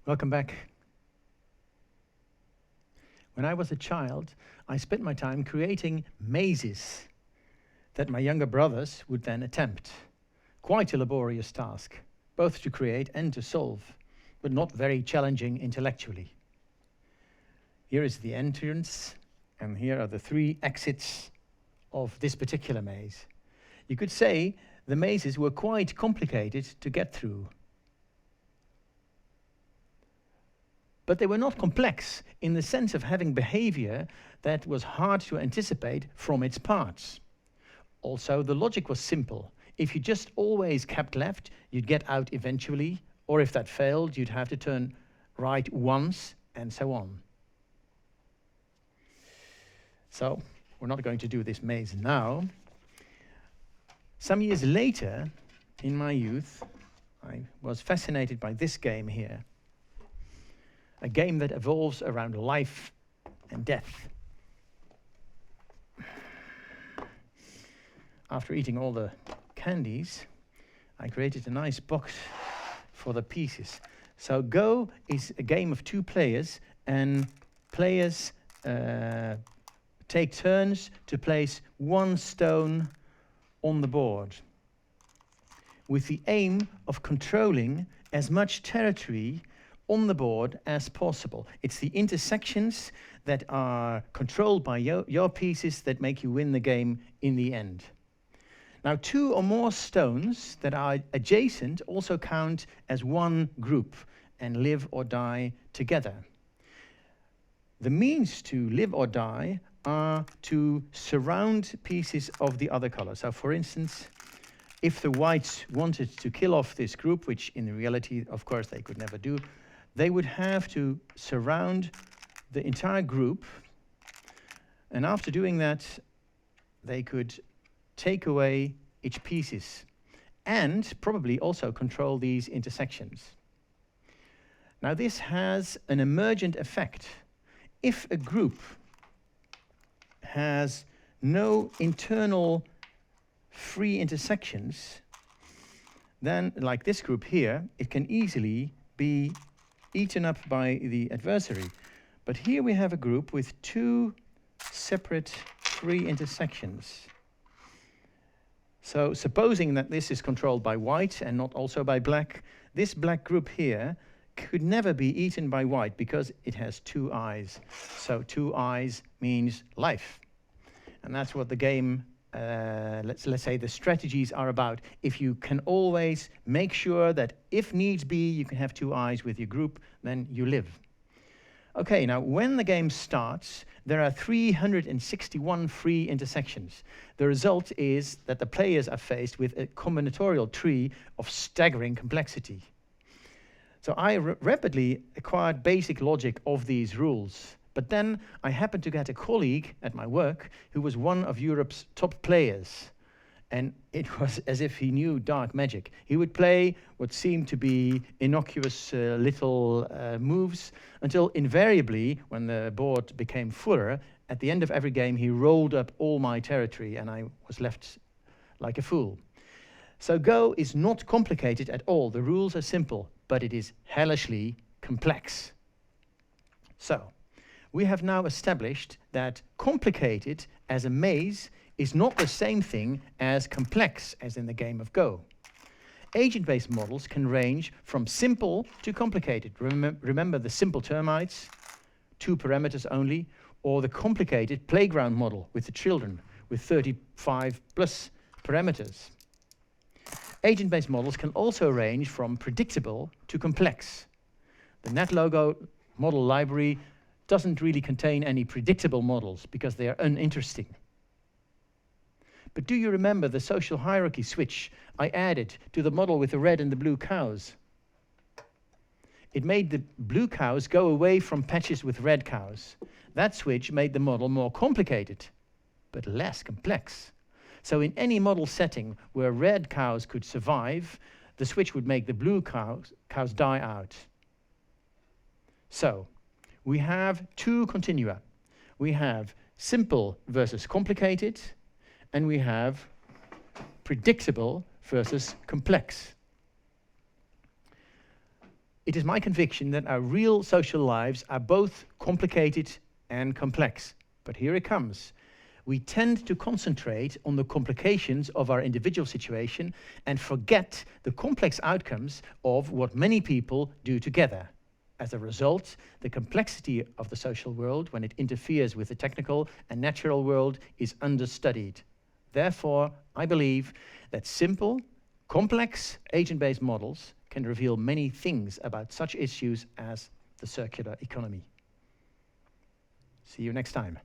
Welcome back. When I was a child, I spent my time creating mazes that my younger brothers would then attempt. Quite a laborious task, both to create and to solve, but not very challenging intellectually. Here is the entrance, and here are the 3 exits of this particular maze. You could say the mazes were quite complicated to get through. But they were not complex in the sense of having behavior that was hard to anticipate from its parts. Also, the logic was simple. If you just always kept left, you'd get out eventually, or if that failed, you'd have to turn right once, and so on. So, we're not going to do this maze now. Some years later, in my youth, I was fascinated by this game here. A game that evolves around life and death. After eating all the candies, I created a nice box for the pieces. So Go is a game of 2 players, and players take turns to place 1 stone on the board, with the aim of controlling as much territory on the board as possible. It's the intersections that are controlled by your pieces that make you win the game in the end. Now, 2 or more stones that are adjacent also count as 1 group and live or die together. The means to live or die are to surround pieces of the other color. So, for instance, if the whites wanted to kill off this group, which in reality, of course, they could never do, they would have to surround the entire group, and after doing that, they could take away its pieces and probably also control these intersections. Now, this has an emergent effect. If a group has no internal free intersections, then, like this group here, it can easily be eaten up by the adversary. But here we have a group with 2 separate free intersections. So supposing that this is controlled by white and not also by black, this black group here could never be eaten by white because it has 2 eyes. So 2 eyes means life. And that's what the game, let's say the strategies are about. If you can always make sure that if needs be, you can have 2 eyes with your group, then you live. Okay, now when the game starts, there are 361 free intersections. The result is that the players are faced with a combinatorial tree of staggering complexity. So I rapidly acquired basic logic of these rules. But then I happened to get a colleague at my work who was one of Europe's top players. And it was as if he knew dark magic. He would play what seemed to be innocuous little moves until invariably, when the board became fuller, at the end of every game he rolled up all my territory and I was left like a fool. So Go is not complicated at all. The rules are simple, but it is hellishly complex. So, we have now established that complicated as a maze is not the same thing as complex as in the game of Go. Agent-based models can range from simple to complicated. Remember the simple termites, 2 parameters only, or the complicated playground model with the children with 35 plus parameters. Agent-based models can also range from predictable to complex. The NetLogo model library doesn't really contain any predictable models because they are uninteresting. But do you remember the social hierarchy switch I added to the model with the red and the blue cows? It made the blue cows go away from patches with red cows. That switch made the model more complicated, but less complex. So in any model setting where red cows could survive, the switch would make the blue cows die out. So, we have 2 continua. We have simple versus complicated, and we have predictable versus complex. It is my conviction that our real social lives are both complicated and complex. But here it comes. We tend to concentrate on the complications of our individual situation and forget the complex outcomes of what many people do together. As a result, the complexity of the social world, when it interferes with the technical and natural world, is understudied. Therefore, I believe that simple, complex agent-based models can reveal many things about such issues as the circular economy. See you next time.